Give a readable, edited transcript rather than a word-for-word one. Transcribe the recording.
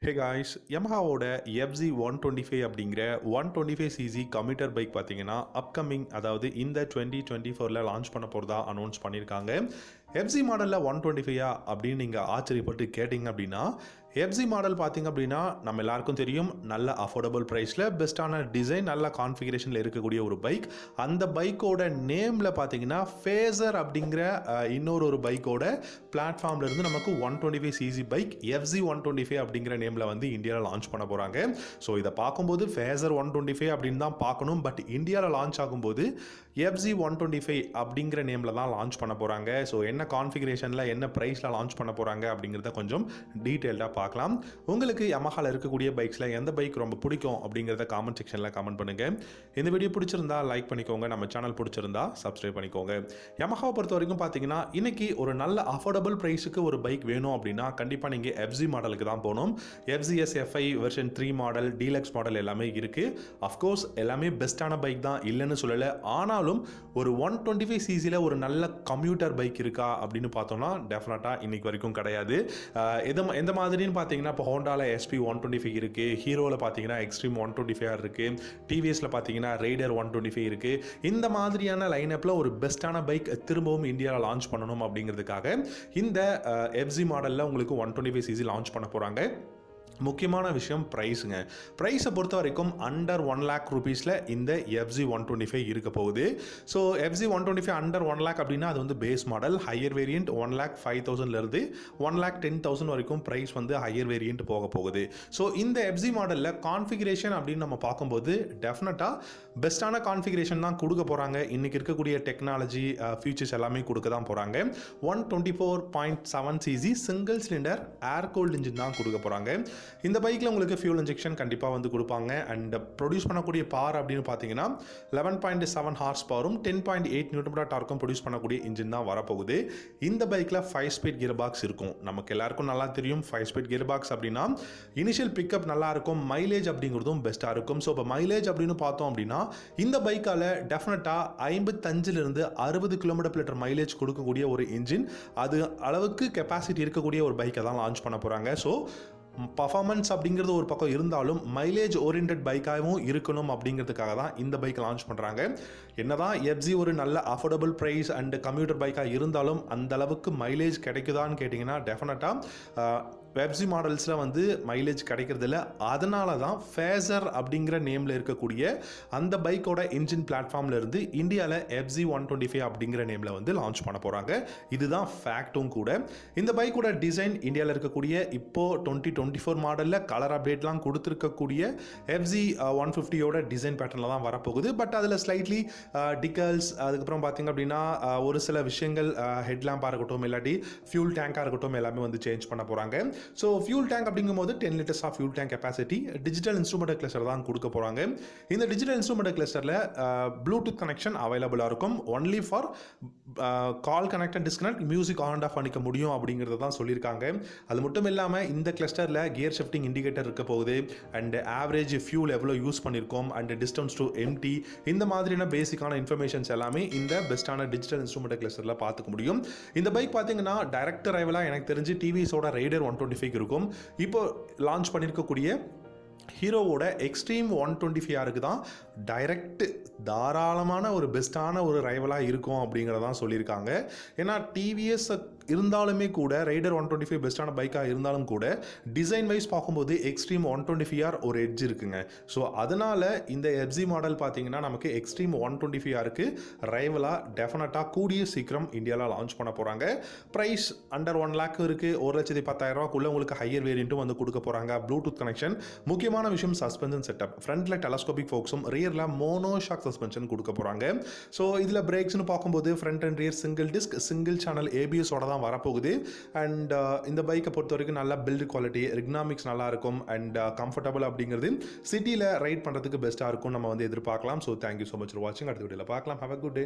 Hey guys, யமஹாவோட FG 125 அப்படிங்கிற 125cc computer bike பார்த்தீங்கன்னா upcoming, அதாவது இந்த 2024 லான்ச் பண்ண போகிறதா அனௌன்ஸ் பண்ணியிருக்காங்க. எஃப்ஜி மாடலில் 125 அப்படின்னு நீங்கள் ஆச்சரியப்பட்டு கேட்டிங்க அப்படின்னா, எஃப்ஜி மாடல் பார்த்தீங்க அப்படின்னா நம்ம எல்லாருக்கும் தெரியும், நல்ல அஃபோர்டபுள் ப்ரைஸில் பெஸ்ட்டான டிசைன், நல்ல கான்ஃபிகரேஷனில் இருக்கக்கூடிய ஒரு பைக். அந்த பைக்கோட நேமில் பார்த்தீங்கன்னா ஃபேசர் அப்படிங்கிற இன்னொரு பைக்கோட பிளாட்ஃபார்மில் இருந்து நமக்கு 125cc பைக் எஃப்ஜி 125 அப்படிங்கிற நேமில் வந்து இந்தியாவில் லான்ச் பண்ண போகிறாங்க. ஸோ இதை பார்க்கும்போது ஃபேசர் 125 அப்படின்னு தான் பார்க்கணும். பட் இந்தியாவில் லான்ச் ஆகும்போது எஃப்ஜி 125 அப்படிங்கிற நேமில் தான் லான்ச் பண்ண போகிறாங்க. ஸோ என்ன கான்ஃபிகரேஷனில் என்ன ப்ரைஸில் லான்ச் பண்ண போகிறாங்க அப்படிங்கிறத கொஞ்சம் டீட்டெயில்டாக பார்க்கலாம். உங்களுக்கு யமஹாவில் இருக்கக்கூடிய பைக்ஸில் எந்த பைக் ரொம்ப பிடிக்கும் அப்படிங்கிறத காமெண்ட் செக்ஷனில் கமெண்ட் பண்ணுங்கள். இந்த வீடியோ பிடிச்சிருந்தா லைக் பண்ணிக்கோங்க, நம்ம சேனல் பிடிச்சிருந்தா சப்ஸ்கிரைப் பண்ணிக்கோங்க. யமஹாவை பொறுத்த வரைக்கும் பார்த்தீங்கன்னா இன்னைக்கு ஒரு நல்ல அஃபோர்டபுள் ப்ரைஸுக்கு ஒரு பைக் வேணும் அப்படின்னா கண்டிப்பாக நீங்கள் எஃப்ஜி மாடலுக்கு தான் போகணும். FZS FI version 3 model, deluxe model எல்லாமே இருக்குது. அஃப்கோர்ஸ் எல்லாமே பெஸ்ட்டான பைக் தான், இல்லைன்னு சொல்லலை. ஆனாலும் ஒரு 125cc ஒரு நல்ல கம்யூட்டர் பைக் இருக்கா அப்படின்னு பார்த்தோம்னா டெஃபினட்டாக இன்னைக்கு வரைக்கும் கிடையாது. எந்த மாதிரின்னு பார்த்தீங்கன்னா இப்போ ஹோண்டாவில் எஸ்பி 125 இருக்குது, ஹீரோவில் பார்த்தீங்கன்னா எக்ஸ்ட்ரீம் 125 இருக்குது, டிவிஎஸில் பார்த்தீங்கன்னா ரைடர் 125 இருக்குது. இந்த மாதிரியான லைனப்பில் ஒரு பெஸ்ட்டான பைக் திரும்பவும் இந்தியாவில் லான்ச் பண்ணணும் அப்படிங்கிறதுக்காக இந்த எஃப்ஜி மாடலில் உங்களுக்கு 125cc லான்ச் பண்ண போகிறாங்க. முக்கியமான விஷயம் ப்ரைஸுங்க. ப்ரைஸை பொறுத்த வரைக்கும் அண்டர் 1 lakh ரூபீஸில் இந்த எஃப்ஜி 125 இருக்க போகுது. ஸோ எஃப்ஜி 125 அண்டர் 1 lakh அப்படின்னா அது வந்து பேஸ் மாடல். ஹையர் வேரியண்ட் 1,05,000லேருந்து 1,10,000 வரைக்கும் ப்ரைஸ் வந்து ஹையர் வேரியண்ட் போக போகுது. ஸோ இந்த எஃப்ஜி மாடலில் கான்ஃபிகரேஷன் அப்படின்னு நம்ம பார்க்கும்போது டெஃபினட்டாக பெஸ்ட்டான கான்ஃபிகரேஷன் தான் கொடுக்க போகிறாங்க. இன்றைக்கி இருக்கக்கூடிய டெக்னாலஜி ஃபீச்சர்ஸ் எல்லாமே கொடுக்க தான் போகிறாங்க. 124.7cc சிங்கிள் சிலிண்டர் ஏர் கூல்டு இன்ஜின் தான் கொடுக்க போகிறாங்க. இந்த பைக்கில் உங்களுக்கு ஃபியூல் இன்ஜெக்ஷன் கண்டிப்பாக வந்து கொடுப்பாங்க. அண்ட் ப்ரொடியூஸ் பண்ணக்கூடிய பவர் அப்படின்னு பார்த்தீங்கன்னா 11.7 ஹார்ஸ் பவரும் 10.8 நியூட்டன் டார்க்கும் ப்ரொடியூஸ் பண்ணக்கூடிய இன்ஜின் தான் வரப்போகுது. இந்த பைக்கில் 5 ஸ்பீட் கியர் பாக்ஸ் இருக்கும். நமக்கு எல்லாருக்கும் நல்லா தெரியும் 5 ஸ்பீட் கியர் பாக்ஸ் அப்படின்னா இனிஷியல் பிக்கப் நல்லா இருக்கும், மைலேஜ் அப்படிங்கிறதும் பெஸ்ட்டாக இருக்கும். ஸோ இப்போ மைலேஜ் அப்படின்னு பார்த்தோம் அப்படின்னா இந்த பைக்கால் டெஃபினட்டாக 55லிருந்து 60 km/லிட்டர் மைலேஜ் கொடுக்கக்கூடிய ஒரு இன்ஜின், அது அளவுக்கு கெப்பாசிட்டி இருக்கக்கூடிய ஒரு பைக்கை தான் லான்ச் பண்ண போகிறாங்க. ஸோ பர்ஃபார்மன்ஸ் அப்படிங்கிறது ஒரு பக்கம் இருந்தாலும் மைலேஜ் ஓரியன்ட் பைக்காகவும் இருக்கணும் அப்படிங்கிறதுக்காக தான் இந்த பைக் லான்ச் பண்ணுறாங்க. என்னதான் எஃப்ஜி ஒரு நல்ல அஃபோர்டபுள் ப்ரைஸ் அண்ட் கம்யூட்டர் பைக்காக இருந்தாலும் அந்த அளவுக்கு மைலேஜ் கிடைக்குதான்னு கேட்டிங்கன்னா டெஃபினட்டாக எஃப்ஜி மாடல்ஸில் வந்து மைலேஜ் கிடைக்கிறதில்ல. அதனால தான் ஃபேசர் அப்படிங்கிற நேமில் இருக்கக்கூடிய அந்த பைக்கோட இன்ஜின் பிளாட்ஃபார்மில் இருந்து இந்தியாவில் எஃப்ஜி 125 அப்படிங்கிற நேமில் வந்து லான்ச் பண்ண போகிறாங்க. இதுதான் ஃபேக்டும் கூட. இந்த பைக்கோட டிசைன் இந்தியாவில் இருக்கக்கூடிய இப்போது 2024 மாடலில் கலர் அப்டேட்லாம் கொடுத்துருக்கக்கூடிய எஃப்ஜி 150யோட டிசைன் பேட்டர்னில் தான் வரப்போகுது. பட் அதில் ஸ்லைட்லி டிக்கல்ஸ், அதுக்கப்புறம் பார்த்திங்க அப்படின்னா ஒரு சில விஷயங்கள் ஹெட்லாம்பாக இருக்கட்டும், இல்லாட்டி ஃபியூல் டேங்காக இருக்கட்டும், எல்லாமே வந்து சேஞ்ச் பண்ண போகிறாங்க. ஸோ ஃபியூல் டேங்க் அப்படிங்கும்போது 10 liters of fuel tank capacity, digital instrument cluster தான் கொடுக்க போகிறாங்க. இந்த டிஜிட்டல் இன்ஸ்ட்ருமெண்ட் கிளஸ்டரில் ப்ளூடூத் கனெக்ஷன் அவைலபிளாக இருக்கும். Only for call connect and disconnect, music on off பண்ணிக்க முடியும் அப்படிங்கிறத தான் சொல்லியிருக்காங்க. அது மட்டும் இல்லாமல் இந்த கிளஸ்டரில் கியர் ஷிஃப்டிங் இண்டிகேட்டர் இருக்க போகுது. அண்ட் ஆவரேஜ் ஃபியூல் எவ்வளோ யூஸ் பண்ணியிருக்கோம், அண்ட் டிஸ்டன்ஸ் டு எம்டி, இந்த மாதிரியான பேசிக்கான இன்ஃபர்மேஷன்ஸ் எல்லாமே இந்த பெஸ்ட்டான டிஜிட்டல் இன்ஸ்ட்ருமெண்ட் கிளஸ்டரில் பார்த்துக்க முடியும். இந்த பைக் பார்த்தீங்கன்னா டைரக்ட் ரைவலாக எனக்கு தெரிஞ்சு டிவிஎஸோட ரைடர் 125 இருக்கும். இப்போ லான்ச் பண்ணியிருக்கக்கூடிய ஹீரோவோட எக்ஸ்ட்ரீம் 125 தான் டைரக்ட் தாராளமான ஒரு பெஸ்ட்டான ஒரு ரைவலாக இருக்கும் அப்படிங்கிறதான் சொல்லியிருக்காங்க. ஏன்னா டிவிஎஸ் இருந்தாலுமே கூட ரைடர் 125 பெஸ்ட்டான பைக்காக இருந்தாலும் கூட டிசைன் வைஸ் பார்க்கும்போது எக்ஸ்ட்ரீம் 125 ஒரு எட்ஜ் இருக்குங்க. ஸோ அதனால் இந்த எஃப்ஜி மாடல் பார்த்தீங்கன்னா நமக்கு எக்ஸ்ட்ரீம் 125 ரைவலாக டெஃபினட்டாக கூடிய சீக்கிரம் இந்தியாவில் லான்ச் பண்ண போகிறாங்க. ப்ரைஸ் அண்டர் 1 lakh இருக்குது. 1,10,000 உங்களுக்கு ஹையர் வேரியண்ட்டும் வந்து கொடுக்க போகிறாங்க. Bluetooth connection. முக்கியமான விஷயம் சஸ்பென்ஷன் செட்டப். ஃப்ரண்ட்டில் டெலஸ்கோபிக் ஃபோக்ஸும் ரியரில் மோனோ ஷாக் சஸ்பென்ஷன் கொடுக்க போகிறாங்க. ஸோ இதில் பிரேக்ஸ்னு பார்க்கும்போது front and rear single disc, single channel ஏபிஎஸோட தான் வரப்போகுது. அண்ட் இந்த பைக்கை பொறுத்த வரைக்கும் நல்ல பில்டு குவாலிட்டி, எர்கனாமிக்ஸ் நல்லா இருக்கும். அண்ட் கம்ஃபர்டபுள் அப்படிங்கிறது சிட்டியில் ரைட் பண்ணுறதுக்கு பெஸ்ட்டாக இருக்கும் நம்ம வந்து எதிர்பார்க்கலாம். So thank you so much for வாட்சிங். அடுத்த வீடியோவில் பார்க்கலாம். Have a good day.